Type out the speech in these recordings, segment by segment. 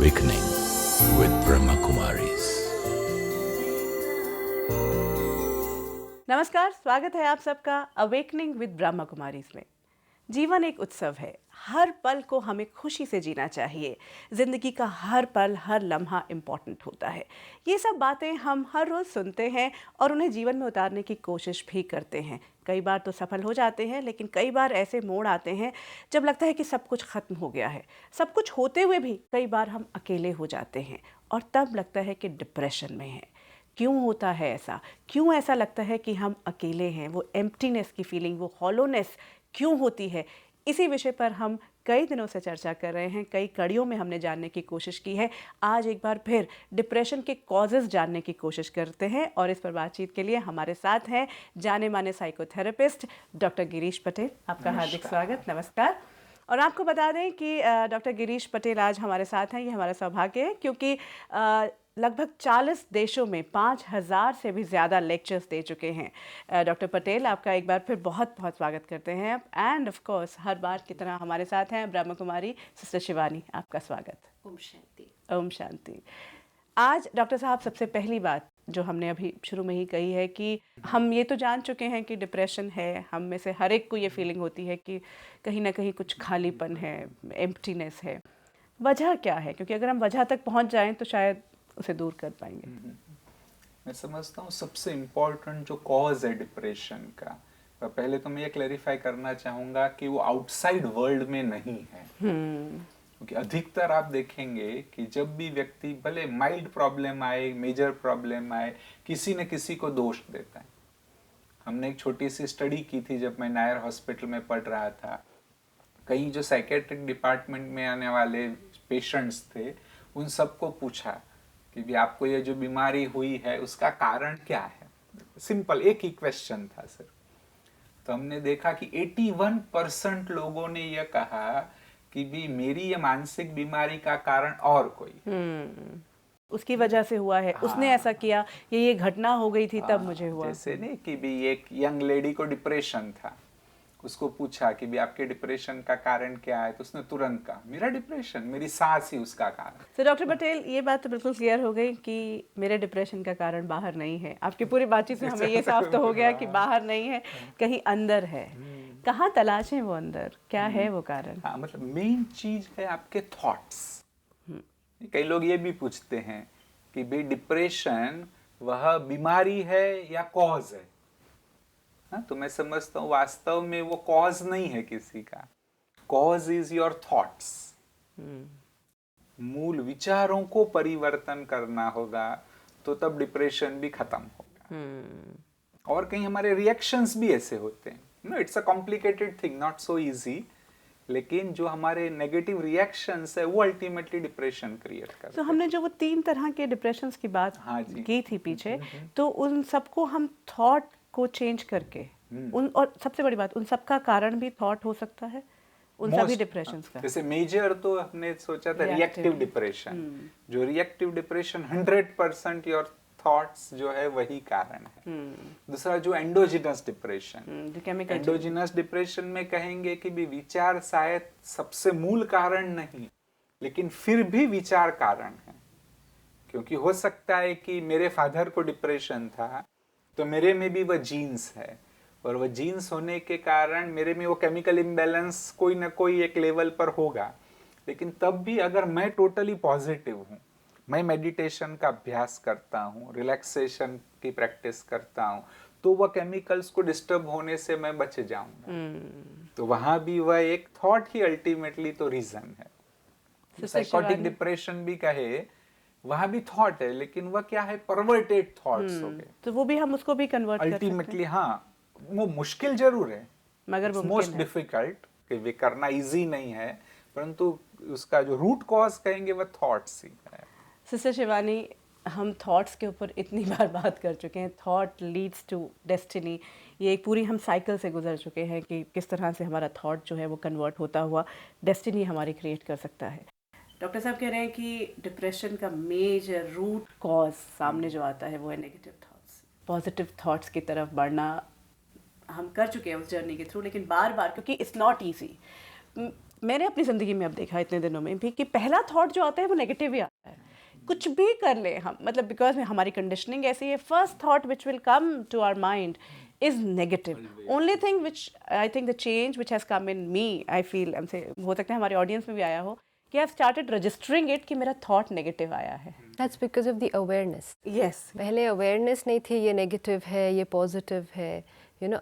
Awakening with Brahma Kumaris. नमस्कार, स्वागत है आप सबका अवेकनिंग विद ब्रह्मा कुमारीज में। जीवन एक उत्सव है, हर पल को हमें खुशी से जीना चाहिए। ज़िंदगी का हर पल, हर लम्हा इम्पॉर्टेंट होता है। ये सब बातें हम हर रोज़ सुनते हैं और उन्हें जीवन में उतारने की कोशिश भी करते हैं। कई बार तो सफल हो जाते हैं, लेकिन कई बार ऐसे मोड़ आते हैं जब लगता है कि सब कुछ ख़त्म हो गया है। सब कुछ होते हुए भी कई बार हम अकेले हो जाते हैं और तब लगता है कि डिप्रेशन में हैं। क्यों होता है ऐसा? क्यों ऐसा लगता है कि हम अकेले हैं? वो एम्प्टीनेस की फीलिंग, वो हॉलोनेस क्यों होती है? इसी विषय पर हम कई दिनों से चर्चा कर रहे हैं, कई कड़ियों में हमने जानने की कोशिश की है। आज एक बार फिर डिप्रेशन के कॉजेज़ जानने की कोशिश करते हैं और इस पर बातचीत के लिए हमारे साथ हैं जाने माने साइकोथेरेपिस्ट डॉक्टर गिरीश पटेल। आपका हार्दिक स्वागत, नमस्कार। और आपको बता दें कि डॉक्टर गिरीश पटेल आज हमारे साथ हैं, ये हमारा सौभाग्य है क्योंकि लगभग 40 देशों में 5000 से भी ज़्यादा लेक्चर्स दे चुके हैं। डॉक्टर पटेल, आपका एक बार फिर बहुत बहुत स्वागत करते हैं। एंड ऑफ कोर्स हर बार की तरह हमारे साथ हैं ब्रह्मा कुमारी सिस्टर शिवानी। आपका स्वागत। ओम शांति। ओम शांति। आज डॉक्टर साहब, सबसे पहली बात जो हमने अभी शुरू में ही कही है कि हम ये तो जान चुके हैं कि डिप्रेशन है, हम में से हर एक को ये फीलिंग होती है कि कहीं ना कहीं कुछ खालीपन है, एम्प्टीनेस है। वजह क्या है? क्योंकि अगर हम वजह तक पहुंच जाएं तो शायद उसे दूर कर पाएंगे। मैं समझता हूँ सबसे इम्पोर्टेंट जो कॉज है डिप्रेशन का, पहले तो मैं ये क्लैरिफाई करना चाहूँगा कि वो आउटसाइड वर्ल्ड में नहीं है। क्योंकि अधिकतर आप देखेंगे कि जब भी व्यक्ति भले माइल्ड प्रॉब्लम आए, मेजर प्रॉब्लम आए, किसी न किसी को दोष देता है। हमने एक छोटी सी स्टडी की थी जब मैं नायर हॉस्पिटल में पढ़ रहा था। कई जो साइकेट्रिक डिपार्टमेंट में आने वाले पेशेंट्स थे, उन सबको पूछा कि भी आपको ये जो बीमारी हुई है उसका कारण क्या है। सिंपल एक ही क्वेश्चन था सर। तो हमने देखा कि 81% लोगों ने यह कहा कि भी मेरी ये मानसिक बीमारी का कारण और कोई उसकी वजह से हुआ है। उसने ऐसा किया, ये घटना हो गई थी तब मुझे हुआ। जैसे नहीं कि भी एक यंग लेडी को डिप्रेशन था, उसको पूछा कि भी आपके डिप्रेशन का कारण क्या है, तो उसने तुरंत कहा मेरा डिप्रेशन, मेरी सांस ही उसका कारण। तो डॉक्टर पटेल, ये बात तो बिल्कुल क्लियर हो गई कि मेरे डिप्रेशन का कारण बाहर नहीं है। आपकी पूरी बातचीत से हमें ये साफ तो हो गया कि बाहर नहीं है, कहीं अंदर है। कहाँ तलाशें वो अंदर, क्या है वो कारण? हाँ, मतलब मेन चीज है आपके थॉट्स। कई लोग ये भी पूछते हैं कि भाई डिप्रेशन वह बीमारी है या कॉज है। हाँ, तो मैं समझता हूँ वास्तव में वो कॉज नहीं है किसी का। Cause is your thoughts. मूल विचारों को परिवर्तन करना होगा तो तब डिप्रेशन भी खत्म होगा। और कहीं हमारे रिएक्शंस भी ऐसे होते हैं। No, it's a complicated thing, not so easy. लेकिन जो हमारे नेगेटिव रिएक्शंस है वो अल्टीमेटली डिप्रेशन क्रिएट करते हैं। तो हमने जो वो 3 तरह के डिप्रेशंस की बात की थी पीछे, तो उन सबको हम थॉट को चेंज करके और सबसे बड़ी बात, उन सबका कारण भी थॉट हो सकता है उन सभी डिप्रेशंस का। जैसे मेजर तो हमने सोचा था रिएक्टिव डिप्रेशन। जो रिएक्टिव डिप्रेशन 100% योर थॉट्स जो है वही कारण है। दूसरा जो एंडोजिनस डिप्रेशन, एंडोजिनस डिप्रेशन में कहेंगे कि भी विचार शायद सबसे मूल कारण नहीं, लेकिन फिर भी विचार कारण है। क्योंकि हो सकता है कि मेरे फादर को डिप्रेशन था तो मेरे में भी वह जीन्स है, और वह जीन्स होने के कारण मेरे में वो केमिकल इम्बैलेंस कोई ना कोई एक लेवल पर होगा। लेकिन तब भी अगर मैं टोटली पॉजिटिव हूँ, मैं मेडिटेशन का अभ्यास करता हूँ, रिलैक्सेशन की प्रैक्टिस करता हूँ, तो वह केमिकल्स को डिस्टर्ब होने से मैं बच जाऊंगा। तो वहां भी वह एक थॉट ही अल्टीमेटली तो रीजन है। साइकोटिक डिप्रेशन भी कहे, वहां भी थॉट है, लेकिन वह क्या है, परवर्टेड थॉट्स हो गए। तो वो भी हम उसको भी कन्वर्ट कर सकते हैं अल्टीमेटली। हाँ, वो मुश्किल जरूर है, मगर वो मोस्ट डिफिकल्ट, कि वे करना इजी नहीं है, परंतु उसका जो रूट कॉज कहेंगे वह थॉट्स ही है। सिस्टर शिवानी, हम थॉट्स के ऊपर इतनी बार बात कर चुके हैं, थॉट लीड्स टू डेस्टिनी। ये एक पूरी हम साइकिल से गुजर चुके हैं कि किस तरह से हमारा थॉट जो है वो कन्वर्ट होता हुआ डेस्टिनी हमारी क्रिएट कर सकता है। डॉक्टर साहब कह रहे हैं कि डिप्रेशन का मेजर रूट कॉज सामने जो आता है वो है नेगेटिव थॉट्स। पॉजिटिव थॉट्स की तरफ बढ़ना हम कर चुके हैं उस जर्नी के थ्रू, लेकिन बार बार, क्योंकि इट्स नॉट ईजी। मैंने अपनी ज़िंदगी में अब देखा इतने दिनों में भी कि पहला थॉट जो आता है वो नेगेटिव ही आता है, कुछ भी कर ले हम, मतलब बिकॉज हमारी कंडीशनिंग ऐसी है, first thought which will come to our mind is negative. Only thing which I think the change which has come in me, I feel, हो सकता है हमारे ऑडियंस में भी आया हो, कि I've started registering it कि मेरा thought negative आया है. That's because of the awareness. Yes. पहले awareness नहीं थी, ये negative है, ये positive है,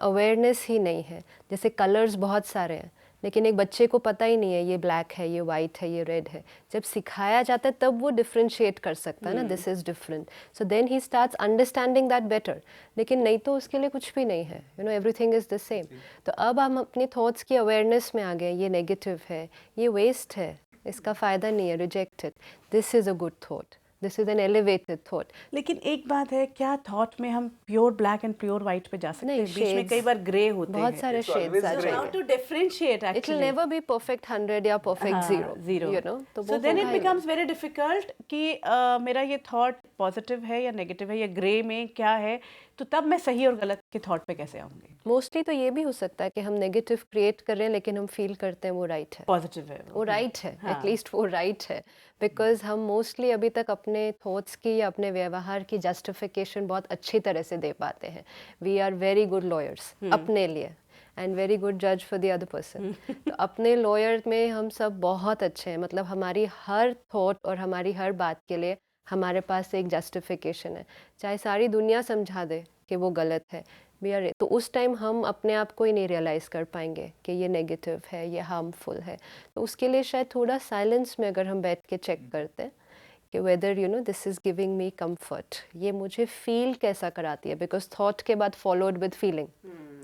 awareness ही नहीं है. जैसे colors बहुत सारे हैं, लेकिन एक बच्चे को पता ही नहीं है ये ब्लैक है, ये वाइट है, ये रेड है. जब सिखाया जाता है तब वो डिफ्रेंशिएट कर सकता है ना, this is different. So then he starts understanding that better. लेकिन नहीं तो उसके लिए कुछ भी नहीं है, एवरीथिंग इज़ द सेम. तो अब हम अपनी थॉट्स की अवेयरनेस में आ गए, ये नेगेटिव है, ये वेस्ट है, इसका फ़ायदा नहीं है, reject it. This is a good thought, this is an elevated thought. लेकिन एक बात है, क्या थॉट में हम pure black and pure white पे जा सकते हैं? बीच में कई बार ग्रे होते हैं, बहुत सारे शेड्स आ जाएंगे. How to differentiate actually, it will never be perfect 100 या परफेक्ट 0. तो so then it becomes very difficult कि मेरा ये थॉट पॉजिटिव है या नेगेटिव है या ग्रे में क्या है, तो तब मैं सही और गलत के थॉट पे कैसे आऊंगी? मोस्टली तो ये भी हो सकता है कि हम नेगेटिव क्रिएट कर रहे हैं लेकिन हम फील करते हैं वो राइट है, पॉजिटिव है, वो राइट है, एटलीस्ट वो राइट है. बिकॉज हम मोस्टली अभी तक अपने थॉट्स की या अपने व्यवहार की जस्टिफिकेशन बहुत अच्छी तरह से दे पाते हैं. We are very good lawyers अपने लिए एंड वेरी गुड जज फॉर द अदर पर्सन. तो अपने लॉयर में हम सब बहुत अच्छे हैं, मतलब हमारी हर थॉट और हमारी हर बात के लिए हमारे पास एक जस्टिफिकेशन है. चाहे सारी दुनिया समझा दे कि वो गलत है, तो उस टाइम हम अपने आप को ही नहीं रियलाइज़ कर पाएंगे कि ये नेगेटिव है, ये हार्मफुल है. तो उसके लिए शायद थोड़ा साइलेंस में अगर हम बैठ के चेक करते हैं कि whether this is giving me comfort, ये मुझे फील कैसा कराती है. बिकॉज थॉट के बाद फॉलोड विद फीलिंग,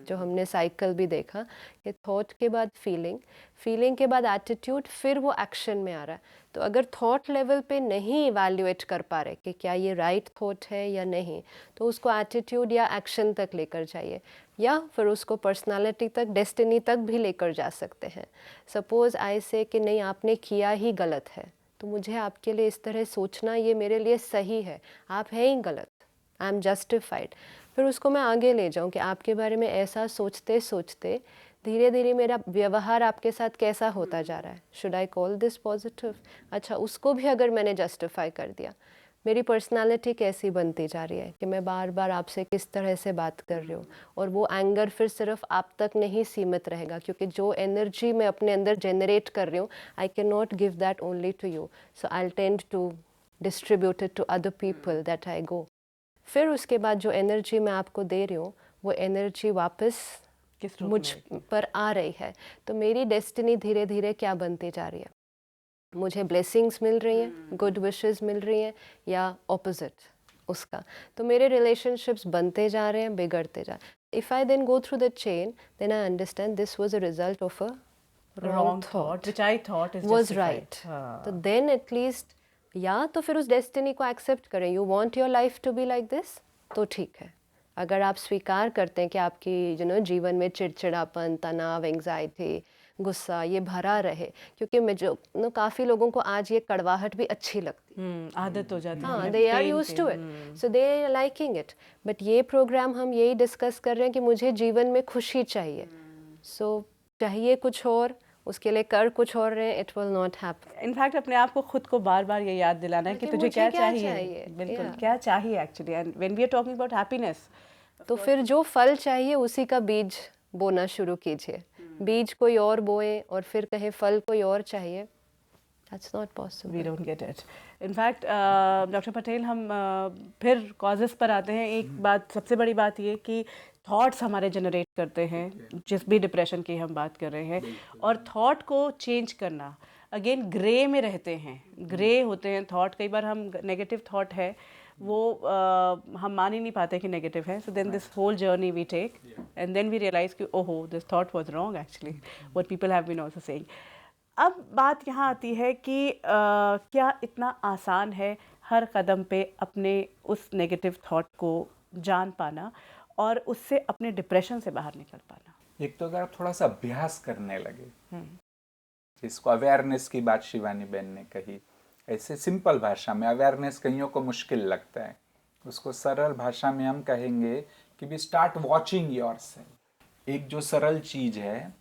जो हमने साइकिल भी देखा कि थॉट के बाद फीलिंग, फीलिंग के बाद एटीट्यूड, फिर वो एक्शन में आ रहा है. तो अगर थॉट लेवल पे नहीं इवैल्यूएट कर पा रहे कि क्या ये राइट थॉट है या नहीं, तो उसको एटीट्यूड या एक्शन तक लेकर जाइए, या फिर उसको पर्सनालिटी तक, डेस्टिनी तक भी लेकर जा सकते हैं. सपोज़ आई से कि नहीं, आपने किया ही गलत है, तो मुझे आपके लिए इस तरह सोचना ये मेरे लिए सही है, आप हैं ही गलत, आई एम जस्टिफाइड. फिर उसको मैं आगे ले जाऊं कि आपके बारे में ऐसा सोचते सोचते धीरे धीरे मेरा व्यवहार आपके साथ कैसा होता जा रहा है. Should I call this positive? अच्छा, उसको भी अगर मैंने जस्टिफाई कर दिया, मेरी पर्सनालिटी कैसी बनती जा रही है कि मैं बार बार आपसे किस तरह से बात कर रही हूँ. और वो एंगर फिर सिर्फ आप तक नहीं सीमित रहेगा, क्योंकि जो एनर्जी मैं अपने अंदर जनरेट कर रही हूँ, I can not give that only to you, so I will tend to distribute it to other people that I go. फिर उसके बाद जो एनर्जी मैं आपको दे रही हूँ, वो एनर्जी वापस मुझ पर आ रही है. तो मेरी डेस्टिनी धीरे धीरे क्या बनती जा रही है, मुझे ब्लेसिंग्स मिल रही हैं, गुड विशेस मिल रही हैं, या ऑपोजिट उसका. तो मेरे रिलेशनशिप्स बनते जा रहे हैं, बिगड़ते जा रहे हैं. If I then go through the chain, then I understand this was a result of a wrong thought which I thought was right. तो देन एटलीस्ट, या तो फिर उस डेस्टिनी को एक्सेप्ट करें. You want your life to be like this, तो ठीक है. अगर आप स्वीकार करते हैं कि आपकी जीवन में चिड़चिड़ापन, तनाव, एंग्जाइटी, गुस्सा ये भरा रहे, क्योंकि मैं जो काफ़ी लोगों को आज ये कड़वाहट भी अच्छी लगती, आदत हो जाती है. हाँ, they are used to it, so they are liking it. But ये प्रोग्राम हम यही डिस्कस कर रहे हैं कि मुझे जीवन में खुशी चाहिए. सो चाहिए कुछ और, उसके लिए कर कुछ और रहे, it will not happen. In fact अपने आप को खुद को बार बार ये याद दिलाना है कि तुझे क्या चाहिए. बिल्कुल, क्या चाहिए actually. And when we are talking about happiness, तो फिर जो फल चाहिए उसी का बीज बोना शुरू कीजिए. बीज कोई और बोए और फिर कहे फल कोई और चाहिए, that's not possible. We don't get it. In fact doctor Patel, हम फिर कॉजेस पर आते हैं. एक बात, सबसे बड़ी बात ये कि थॉट्स हमारे जनरेट करते हैं, जिस भी डिप्रेशन की हम बात कर रहे हैं, और थॉट को चेंज करना, अगेन ग्रे में रहते हैं, ग्रे होते हैं थॉट. कई बार हम नेगेटिव थॉट है वो हम मान ही नहीं पाते कि नेगेटिव है. So then this whole journey we take and then we realise कि ओहो, this thought was wrong actually, what people have been also saying. अब बात यहाँ आती है कि क्या इतना आसान है हर कदम पे अपने उस नेगेटिव थॉट को जान पाना और उससे अपने डिप्रेशन से बाहर निकल पाना? एक तो अगर आप थोड़ा सा अभ्यास करने लगे, जिसको अवेयरनेस की बात शिवानी बहन ने कही, ऐसे सिंपल भाषा में, अवेयरनेस कईयों को मुश्किल लगता है, उसको सरल भाषा में हम कहेंगे कि वी स्टार्ट वॉचिंग योरसेल्फ. एक जो सरल चीज है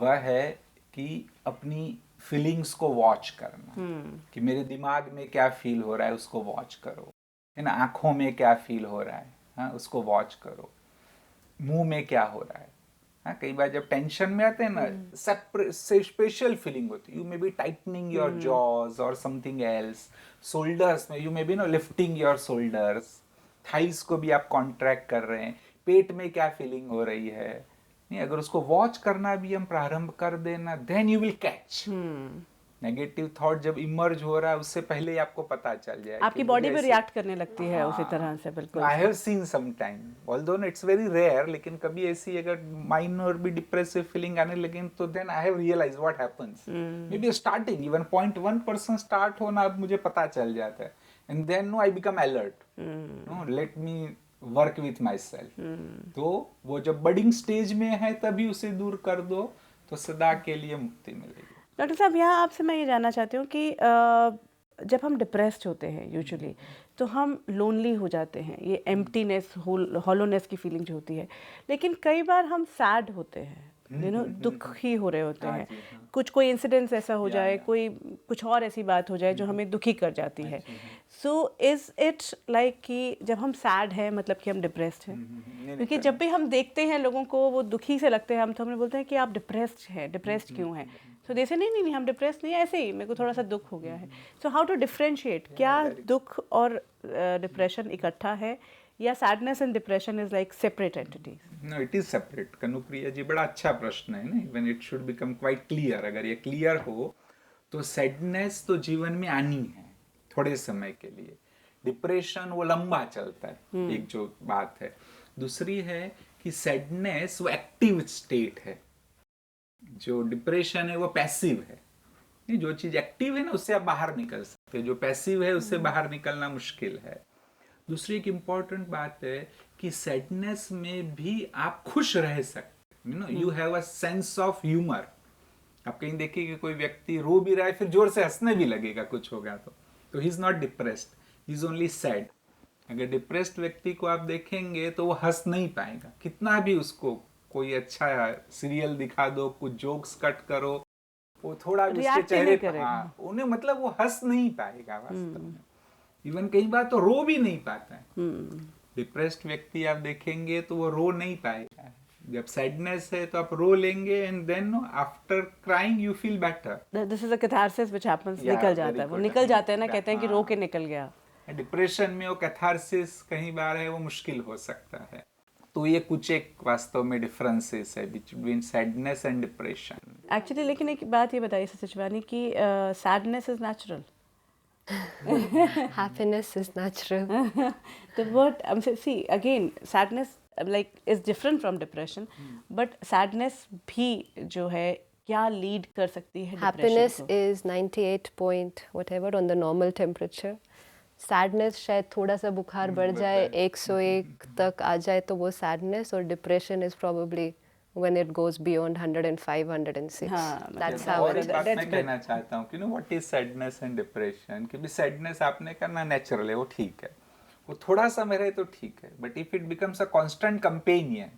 वह है कि अपनी फीलिंग्स को वॉच करना, कि मेरे दिमाग में क्या फील हो रहा है उसको वॉच करो, है ना, आंखों में क्या फील हो रहा है, हाँ, उसको वॉच करो, मुंह में क्या हो रहा है। हाँ, कई बार जब टेंशन में आते हैं ना, स्पेशल फीलिंग होती है, you may be tightening your jaws और समथिंग एल्स, शोल्डर्स में you may be no lifting your shoulders, thighs को भी आप कॉन्ट्रैक्ट कर रहे हैं, पेट में क्या फीलिंग हो रही है। नहीं, अगर उसको वॉच करना भी हम प्रारंभ कर देना, then you will catch. Negative thought जब इमर्ज हो रहा है उससे पहले ही आपको पता चल जाए, आपकी बॉडी भी रिएक्ट करने लगती है उसी तरह से। बिल्कुल, I have seen some time, although it's very rare, लेकिन कभी ऐसी अगर माइनर भी डिप्रेसिव फीलिंग आने लगे तो then I have realise what happens. May be starting even 0.1% start होना अब मुझे पता चल जाता है, and then no I become alert, no let me work with my self. तो वो जब बडिंग स्टेज में है तभी उसे दूर कर दो तो सदा के लिए मुक्ति मिलेगी। डॉक्टर साहब, यहाँ आपसे मैं ये जानना चाहती हूँ कि जब हम डिप्रेस्ड होते हैं यूजुअली तो हम लोनली हो जाते हैं, ये एम्प्टीनेस, हॉलोनेस की फीलिंग जो होती है। लेकिन कई बार हम सैड होते हैं, यू नो, दुखी हो रहे होते हैं, कुछ कोई इंसिडेंस ऐसा हो जाए, कोई कुछ और ऐसी बात हो जाए जो हमें दुखी कर जाती है। सो इज़ इट लाइक कि जब हम सैड हैं मतलब कि हम डिप्रेस्ड हैं? क्योंकि जब भी हम देखते हैं लोगों को वो दुखी से लगते हैं, हम तो हमें बोलते हैं कि आप डिप्रेस्ड हैं, डिप्रेस्ड क्यों हैं? तो जैसे नहीं हम डिप्रेस्ड नहीं, ऐसे ही मेरे को थोड़ा सा दुख हो गया है। सो हाउ टू डिफरेंशिएट, क्या दुख और डिप्रेशन इकट्ठा है या sadness and depression is like separate entities? No, it is separate. Kanupriya ji, बड़ा अच्छा प्रश्न है ना, even it should become quite clear. अगर ये क्लियर हो तो सैडनेस तो जीवन में आनी है थोड़े समय के लिए, डिप्रेशन वो लंबा चलता है, एक जो बात है। दूसरी है कि सैडनेस वो एक्टिव स्टेट है, जो डिप्रेशन है वो पैसिव है। ये जो चीज एक्टिव है ना उससे आप बाहर निकल सकते हैं, जो पैसिव है उससे बाहर निकलना मुश्किल है। दूसरी एक इम्पॉर्टेंट बात है कि सैडनेस में भी आप खुश रह सकते, you know, you have a sense of humour. आप कहीं देखिए कि कोई व्यक्ति रो भी रहा है फिर जोर से हंसने भी लगेगा कुछ होगा तो he is not depressed, he is only sad. अगर डिप्रेस्ड व्यक्ति को आप देखेंगे तो वो हंस नहीं पाएगा, कितना भी उसको कोई अच्छा सीरियल दिखा दो, कुछ जोक्स कट करो, वो थोड़ा भी उसके चेहरे पर, हाँ, उन्हें मतलब वो हंस नहीं पाएगा वास्तव में। इवन कई बार तो रो भी नहीं पाता है। डिप्रेस्ड व्यक्ति आप देखेंगे तो वो रो नहीं पाएगा। जब सैडनेस है तो आप रो लेंगे and then after crying you feel better. This is a catharsis which happens, निकल जाता है वो, निकल जाता है ना, कहते हैं कि रो के निकल गया। डिप्रेशन में वो कैथारसिस कहीं बार है वो मुश्किल हो सकता है। तो ये कुछ एक वास्तव में डिफरेंसेस है between sadness and depression actually. लेकिन एक बात ये बताइए सचिवानी कि sadness is natural, happiness is natural. the word see again, sadness like is different from depression, but sadness भी जो है क्या लीड कर सकती है Happiness is 98 point whatever on the normal temperature. Sadness शायद थोड़ा सा बुखार बढ़ जाए 101 तक आ जाए तो वो सैडनेस, और depression is probably when it goes beyond 105 106. That's how it is. मैं कहना चाहता हूँ कि know what is sadness and depression, कि भी सैडनेस आपने करना नेचुरल है, वो ठीक है, वो थोड़ा समय रहे तो ठीक है, but if it becomes a constant companion,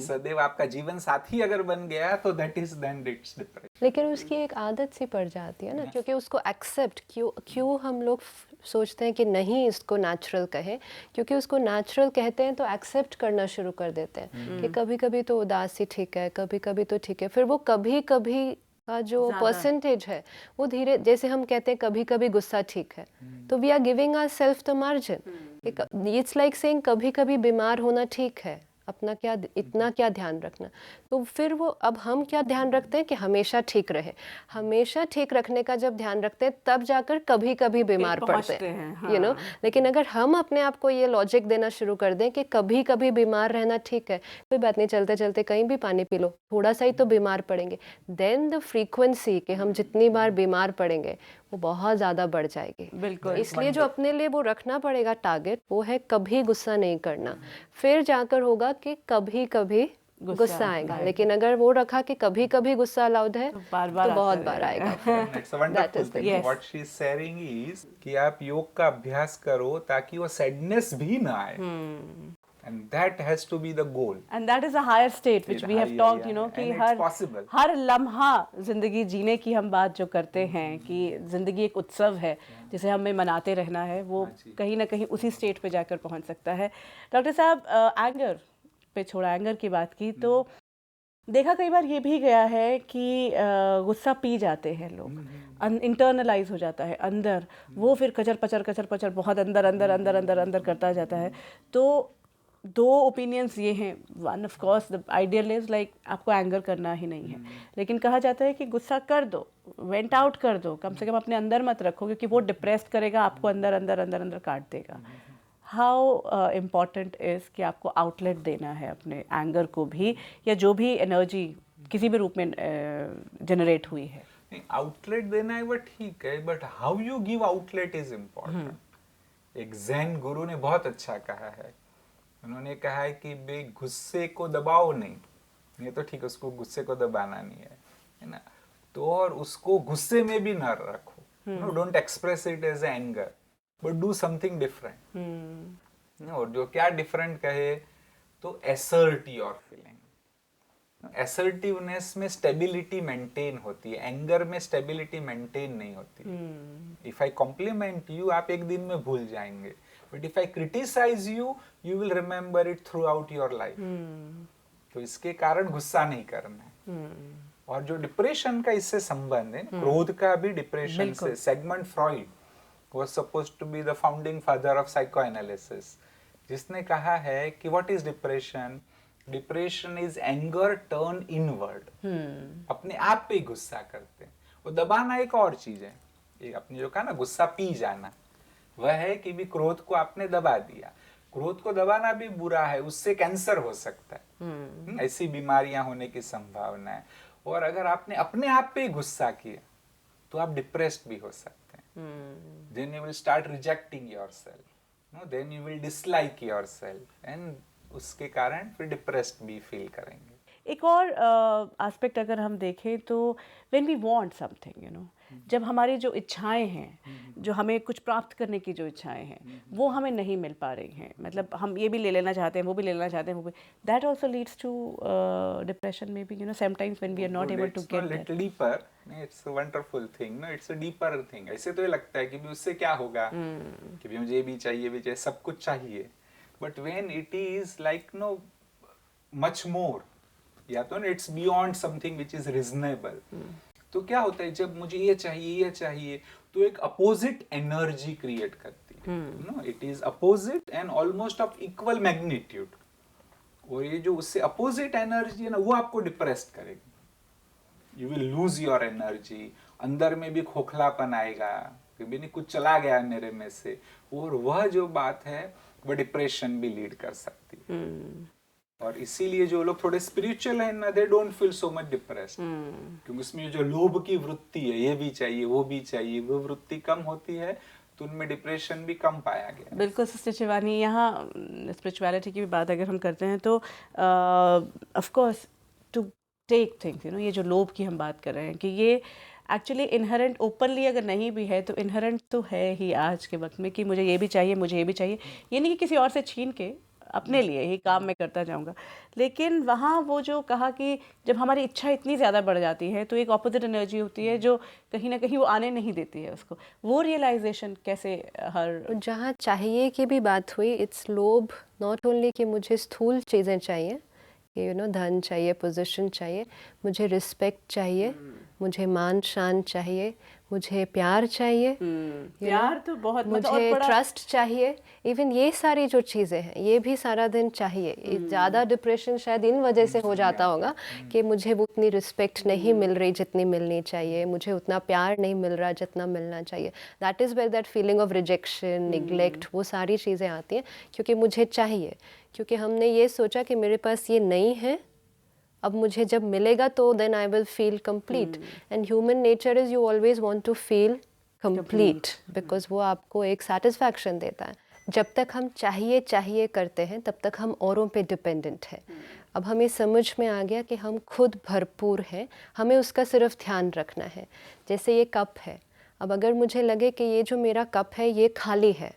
सदैव आपका जीवन साथी अगर बन गया तो that is then it's depression. लेकिन उसकी एक आदत सी पड़ जाती है ना, क्योंकि उसको एक्सेप्ट क्यों हम लोग सोचते हैं कि नहीं इसको नेचुरल कहें, क्योंकि उसको नेचुरल कहते हैं तो एक्सेप्ट करना शुरू कर देते हैं कि कभी कभी तो उदासी ठीक है, कभी कभी तो ठीक है, फिर वो कभी कभी का जो परसेंटेज है वो धीरे, जैसे हम कहते हैं कभी कभी गुस्सा ठीक है, तो we are giving our self the margin. It's like saying कभी कभी बीमार होना ठीक है, अपना क्या इतना क्या ध्यान रखना। तो फिर वो अब हम क्या ध्यान रखते हैं कि हमेशा ठीक रहे, हमेशा ठीक रखने का जब ध्यान रखते हैं तब जाकर कभी कभी बीमार पड़ते हैं, यू नो। लेकिन अगर हम अपने आप को ये लॉजिक देना शुरू कर दें कि कभी कभी बीमार रहना ठीक है, कोई बात नहीं, चलते चलते कहीं भी पानी पी लो, थोड़ा सा ही तो बीमार पड़ेंगे, देन द फ्रीक्वेंसी कि हम जितनी बार बीमार पड़ेंगे वो बहुत ज़्यादा बढ़ जाएगी। बिल्कुल। इसलिए जो अपने लिए वो रखना पड़ेगा टारगेट, वो है कभी गुस्सा नहीं करना, फिर जाकर होगा कि कभी कभी गुस्सा आएगा। लेकिन अगर वो रखा कि कभी कभी गुस्सा अलाउड है तो बहुत बार आएगा। It's a wonderful thing. What she is sharing is कि आप योग का अभ्यास करो ताकि वो सैडनेस भी ना आए, and that has to be the goal. And that is a higher state which we have talked, you know, कि and it's possible. हर लम्हा जिंदगी जीने की हम बात जो करते हैं कि जिंदगी एक उत्सव है जिसे हमें मनाते रहना है, वो कहीं ना कहीं उसी स्टेट पे जाकर पहुंच सकता है। डॉक्टर साहब, एंगर पे छोड़ा, एंगर की बात की तो देखा कई बार ये भी गया है कि गुस्सा पी जाते हैं लोग, इंटरनलाइज हो जाता है अंदर, वो फिर कचर पचर बहुत अंदर अंदर अंदर अंदर अंदर करता जाता है। तो दो ओपिनियंस ये हैं, one of course the ideal is like आपको एंगर करना ही नहीं है, लेकिन कहा जाता है कि गुस्सा कर दो, वेंट आउट कर दो, कम से कम अपने अंदर मत रखो क्योंकि वो डिप्रेस्ड करेगा आपको, अंदर अंदर अंदर अंदर काट देगा। हाउ इम्पॉर्टेंट इज़ कि आपको आउटलेट देना है अपने एंगर को भी, या जो भी एनर्जी किसी भी रूप में जनरेट हुई है। आउटलेट देना है वो ठीक है, but how you give outlet is important. एक ज़ेन गुरु ने बहुत अच्छा कहा है, उन्होंने कहा है कि बे गुस्से को दबाओ नहीं, ये तो ठीक है, उसको गुस्से को दबाना नहीं है ना, तो और उसको गुस्से में भी न रखो, no don't express it as anger but do something different. और जो क्या डिफरेंट कहे तो एसर्ट योर फीलिंग। एसर्टिवनेस में स्टेबिलिटी मेंटेन होती है, एंगर में स्टेबिलिटी मेंटेन नहीं होती। इफ आई कॉम्प्लीमेंट यू, आप एक दिन में भूल जाएंगे, but if I criticise you, you will remember it throughout your life. तो इसके कारण गुस्सा नहीं करना है। और जो डिप्रेशन का इससे संबंध है, क्रोध का भी डिप्रेशन से, segment Freud was supposed to be the founding father of psychoanalysis, जिसने कहा है कि what is depression? Depression is anger turned inward. अपने आप पे गुस्सा करते हैं। वो दबाना एक और चीज है, एक अपने जो कहा ना गुस्सा पी जाना, वह है कि भी क्रोध को आपने दबा दिया। क्रोध को दबाना भी बुरा है, उससे कैंसर हो सकता है, ऐसी बीमारियां होने की संभावना है। और अगर आपने अपने आप पे गुस्सा किया तो आप डिप्रेस्ड भी हो सकते हैं। Then you will start rejecting yourself, no? Then you will dislike yourself, and उसके कारण फिर डिप्रेस्ड भी फील करेंगे। एक और एस्पेक्ट अगर हम देखें तो when we want something, you know, जब हमारी जो इच्छाएं हैं, जो हमें कुछ प्राप्त करने की जो इच्छाएं हैं, वो हमें नहीं मिल पा रही हैं, मतलब हम ये भी ले लेना चाहते हैं, वो भी ले लेना चाहते हैं, वो भी, that also leads to depression may be, you know, sometimes when we are not able to get little deeper. It's a wonderful thing, no, it's a deeper thing. ऐसे तो ये लगता है कि भी उससे क्या होगा, कि भी मुझे भी चाहिए, सब कुछ चाहिए, but when it is like no much more, या तो it's beyond something which is reasonable, तो क्या होता है जब मुझे ये चाहिए तो एक अपोजिट एनर्जी क्रिएट करती है, no, it is opposite and almost of equal magnitude. और ये जो उससे अपोजिट एनर्जी है ना, वो आपको डिप्रेस्ड करेगी। You will lose your energy, अंदर में भी खोखलापन आएगा कि भी नहीं कुछ चला गया मेरे में से, और वह जो बात है वह डिप्रेशन भी लीड कर सकती है। और इसीलिए जो लोग थोड़े स्पिरिचुअल हैं ना, they don't feel so much depressed, क्योंकि उसमें जो लोभ की वृत्ति है, ये भी चाहिए वो भी चाहिए, वो वृत्ति कम होती है, तो उनमें डिप्रेशन भी कम पाया गया। बिल्कुल सिस्टर शिवानी, यहाँ स्पिरिचुअलिटी की भी बात अगर हम करते हैं तो of course to take things, you know, ये जो लोभ की हम बात कर रहे हैं कि ये एक्चुअली इनहेरेंट ओपनली अगर नहीं भी है तो इनहेरेंट तो है ही आज के वक्त में, कि मुझे ये भी चाहिए, मुझे ये भी चाहिए। ये नहीं कि किसी और से छीन के अपने लिए ही काम में करता जाऊंगा, लेकिन वहाँ वो जो कहा कि जब हमारी इच्छा इतनी ज़्यादा बढ़ जाती है तो एक ऑपोजिट एनर्जी होती है जो कहीं ना कहीं वो आने नहीं देती है उसको। वो रियलाइजेशन कैसे हर जहाँ चाहिए की भी बात हुई, इट्स लोभ नॉट ओनली कि मुझे स्थूल चीज़ें चाहिए, कि यू नो धन चाहिए, पोजीशन चाहिए, मुझे रिस्पेक्ट चाहिए, मुझे मान शान चाहिए, मुझे प्यार चाहिए, प्यार तो बहुत, मुझे ट्रस्ट चाहिए, इवन ये सारी जो चीज़ें हैं ये भी सारा दिन चाहिए। ज़्यादा डिप्रेशन शायद इन वजह से हो जाता होगा कि मुझे वो उतनी रिस्पेक्ट नहीं मिल रही जितनी मिलनी चाहिए, मुझे उतना प्यार नहीं मिल रहा जितना मिलना चाहिए। That is where that feeling of rejection, neglect, वो सारी चीज़ें आती हैं क्योंकि मुझे चाहिए, क्योंकि हमने ये सोचा कि मेरे पास ये नहीं है, अब मुझे जब मिलेगा तो then I will feel complete. And human nature is you always want to feel complete, because वो आपको एक सेटिस्फैक्शन देता है। जब तक हम चाहिए करते हैं तब तक हम औरों पे डिपेंडेंट हैं। अब हमें समझ में आ गया कि हम खुद भरपूर हैं, हमें उसका सिर्फ ध्यान रखना है। जैसे ये कप है, अब अगर मुझे लगे कि ये जो मेरा कप है ये खाली है,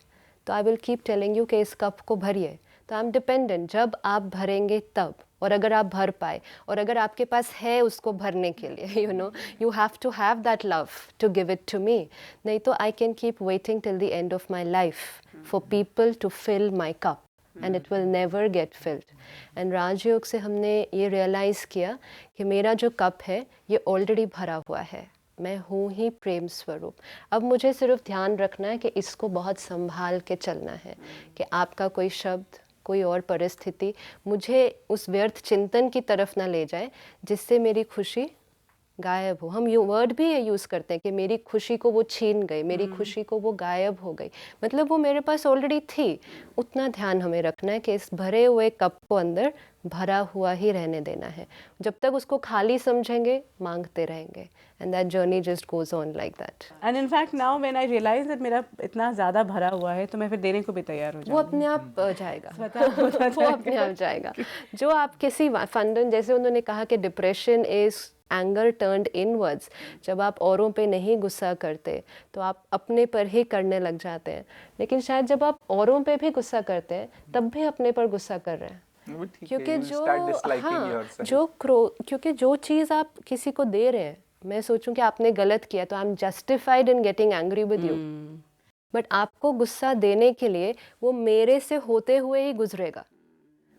तो I will keep telling you कि इस कप को भरिए, तो आई एम डिपेंडेंट, जब आप भरेंगे तब, और अगर आप भर पाए, और अगर आपके पास है उसको भरने के लिए, you have to have that love to give it to me, नहीं तो I can keep waiting till the end of my life for people to fill my cup and it will never get filled. And Rajyoga से हमने ये realise किया कि मेरा जो cup है ये ऑलरेडी भरा हुआ है, मैं हूँ ही प्रेम स्वरूप। अब मुझे सिर्फ ध्यान रखना है कि इसको बहुत संभाल के चलना है, कि आपका कोई शब्द, कोई और परिस्थिति मुझे उस व्यर्थ चिंतन की तरफ ना ले जाए जिससे मेरी खुशी गायब हो। हम वर्ड भी ये यूज़ करते हैं कि मेरी खुशी को वो छीन गई, मेरी खुशी को वो गायब हो गई, मतलब वो मेरे पास ऑलरेडी थी। उतना ध्यान हमें रखना है कि इस भरे हुए कप को अंदर भरा हुआ ही रहने देना है। जब तक उसको खाली समझेंगे मांगते रहेंगे, and that journey just goes on like that. And in fact now when I realise that मेरा इतना ज़्यादा भरा हुआ है तो मैं फिर देने को भी तैयार हो वो जाऊंगी। अपने आप जाएगा वो अपने आप जाएगा। जो आप किसी फंडन, जैसे उन्होंने कहा कि depression is anger turned inwards, जब आप औरों पे नहीं गुस्सा करते तो आप अपने पर ही करने लग जाते हैं, लेकिन शायद जब आप औरों पे भी गुस्सा करते हैं तब भी अपने पर गुस्सा कर रहे हैं। क्योंकि क्योंकि जो चीज़ आप किसी को दे रहे हैं, मैं सोचूं कि आपने गलत किया तो I am justified in getting angry with you, but आपको गुस्सा देने के लिए वो मेरे से होते हुए ही गुजरेगा।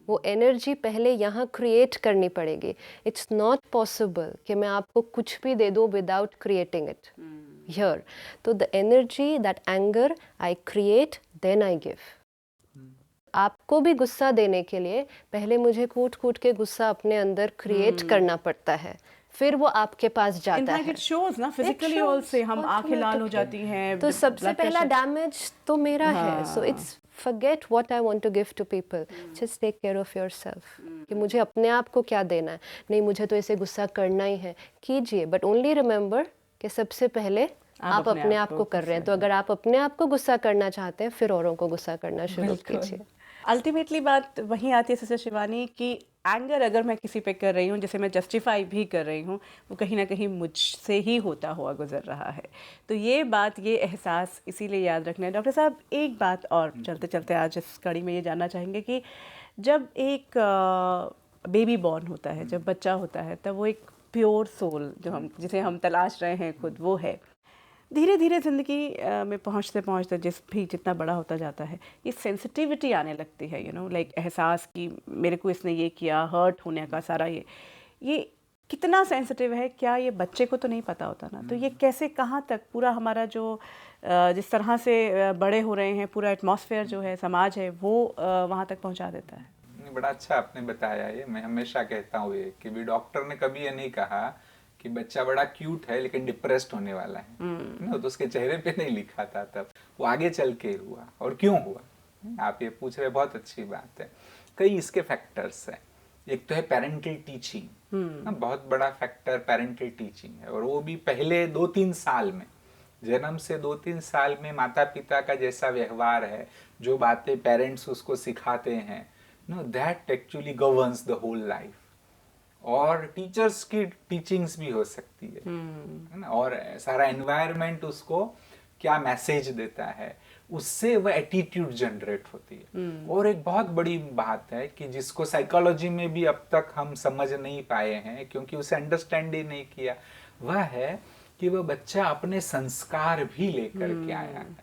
वो एनर्जी पहले यहाँ क्रिएट करनी पड़ेगी। इट्स नॉट पॉसिबल कि मैं आपको कुछ भी दे दूँ विदाउट क्रिएटिंग इट हियर। तो the energy, that anger I create, then I give. आपको भी गुस्सा देने के लिए पहले मुझे कूट कूट के गुस्सा अपने अंदर क्रिएट करना पड़ता है, फिर वो आपके पास जाता है। इट शोज ना फिजिकली ऑल्सो, हम आंखें लाल हो जाती हैं। तो सबसे पहला डैमेज तो मेरा है। So it's forget what I want to give to people, just take care of yourself। कि मुझे अपने आप को क्या देना है, नहीं मुझे तो ऐसे गुस्सा करना ही है, कीजिए, बट ओनली रिमेंबर कि सबसे पहले आप अपने आप को कर रहे हैं। तो अगर आप अपने आप को गुस्सा करना चाहते हैं फिर औरों को गुस्सा करना शुरू कीजिए। अल्टीमेटली बात वहीं आती है सिस्टर शिवानी कि एंगर अगर मैं किसी पे कर रही हूँ, जिसे मैं जस्टिफाई भी कर रही हूँ, वो कहीं ना कहीं मुझसे ही होता हुआ गुजर रहा है। तो ये बात, ये एहसास इसीलिए याद रखना है। डॉक्टर साहब, एक बात और चलते चलते आज इस कड़ी में ये जानना चाहेंगे कि जब एक बेबी बॉर्न होता है, जब बच्चा होता है, तब वो एक प्योर सोल जो जिसे हम तलाश रहे हैं खुद, वो है। धीरे धीरे ज़िंदगी में पहुँचते पहुँचते जितना बड़ा होता जाता है, ये सेंसिटिविटी आने लगती है, लाइक एहसास कि मेरे को इसने ये किया, हर्ट होने का सारा ये कितना सेंसिटिव है, क्या ये बच्चे को तो नहीं पता होता ना। तो ये कैसे, कहाँ तक पूरा हमारा जो जिस तरह से बड़े हो रहे हैं, पूरा एटमॉस्फेयर जो है, समाज है, वो वहाँ तक पहुँचा देता है। बड़ा अच्छा आपने बताया ये। मैं हमेशा कहता हूँ ये कि भी डॉक्टर ने कभी ये नहीं कहा कि बच्चा बड़ा क्यूट है लेकिन डिप्रेस्ड होने वाला है ना, तो उसके चेहरे पे नहीं लिखा था, तब वो आगे चल के हुआ। और क्यों हुआ, आप ये पूछ रहे, बहुत अच्छी बात है। कई इसके फैक्टर्स हैं। एक तो है पेरेंटल टीचिंग, बहुत बड़ा फैक्टर पेरेंटल टीचिंग है, और वो भी पहले 2-3 साल में, जन्म से 2-3 साल में माता पिता का जैसा व्यवहार है, जो बातें पेरेंट्स उसको सिखाते हैं, no that actually governs the whole life. और टीचर्स की टीचिंग्स भी हो सकती है ना, और सारा एनवायरनमेंट उसको क्या मैसेज देता है, उससे वह एटीट्यूड जनरेट होती है। और एक बहुत बड़ी बात है कि जिसको साइकोलॉजी में भी अब तक हम समझ नहीं पाए हैं, क्योंकि उसे अंडरस्टैंड ही नहीं किया, वह है कि वह बच्चा अपने संस्कार भी लेकर के आया है,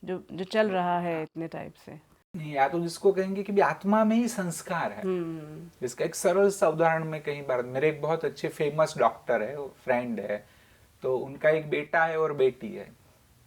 जो चल रहा है इतने टाइप से। नहीं, या तो जिसको कहेंगे कि भी आत्मा में ही संस्कार है। इसका एक सरल सा उदाहरण में, कहीं बार मेरे एक बहुत अच्छे फेमस डॉक्टर है, फ्रेंड है, तो उनका एक बेटा है और बेटी है।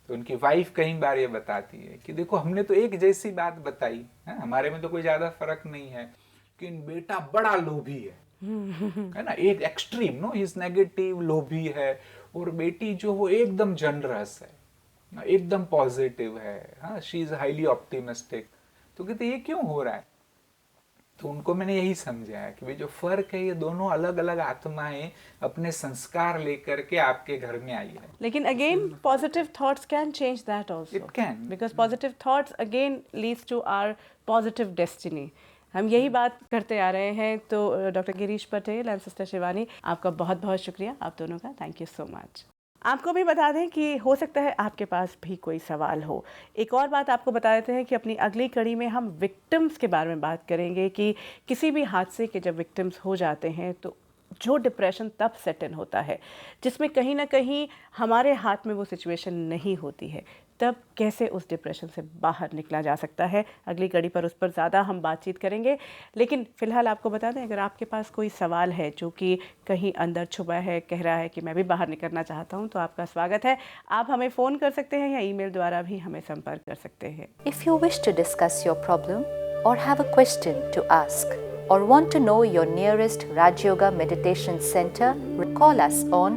तो उनकी वाइफ कई बार ये बताती है कि देखो हमने तो एक जैसी बात बताई है, हमारे में तो कोई ज्यादा फर्क नहीं है, लेकिन बेटा बड़ा लोभी है ना, एक एक्सट्रीम, नो, इज नेगेटिव, लोभी है, और बेटी जो वो एकदम जनरस है, एकदम पॉजिटिव है, हाँ, शी इज हाईली ऑप्टिमिस्टिक। तो कहते ये क्यों हो रहा है? तो उनको मैंने यही समझाया कि भाई जो फर्क है, ये दोनों अलग अलग आत्माएं अपने संस्कार लेकर के आपके घर में आई है। लेकिन again positive thoughts can change that also, it can, because positive thoughts again leads to our positive destiny. हम यही बात करते आ रहे हैं। तो doctor Girish Patel and sister Shivani, आपका बहुत बहुत शुक्रिया, आप दोनों का, थैंक यू सो मच। आपको भी बता दें कि हो सकता है आपके पास भी कोई सवाल हो। एक और बात आपको बता देते हैं कि अपनी अगली कड़ी में हम विक्टिम्स के बारे में बात करेंगे कि किसी भी हादसे के जब विक्टिम्स हो जाते हैं तो जो डिप्रेशन तब सेट इन होता है जिसमें कहीं ना कहीं हमारे हाथ में वो सिचुएशन नहीं होती है, तब कैसे उस डिप्रेशन से बाहर निकला जा सकता है। अगली कड़ी पर उस पर ज़्यादा हम बातचीत करेंगे, लेकिन फ़िलहाल आपको बता दें अगर आपके पास कोई सवाल है जो कि कहीं अंदर छुपा है, कह रहा है कि मैं भी बाहर निकलना चाहता हूं, तो आपका स्वागत है। आप हमें फ़ोन कर सकते हैं या ईमेल द्वारा भी हमें संपर्क कर सकते हैं। If you wish to discuss your problem or have a question to ask or want to know your nearest Raj Yoga Meditation Center, call us on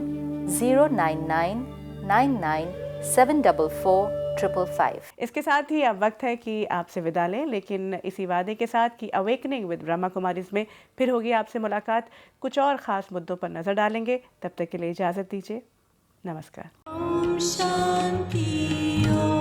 099 99 744 555. इसके साथ ही अब वक्त है कि आपसे विदा लें, लेकिन इसी वादे के साथ कि अवेकनिंग विद ब्रह्मा कुमारीज में फिर होगी आपसे मुलाकात। कुछ और ख़ास मुद्दों पर नज़र डालेंगे। तब तक के लिए इजाज़त दीजिए। नमस्कार। Om Shanti Om।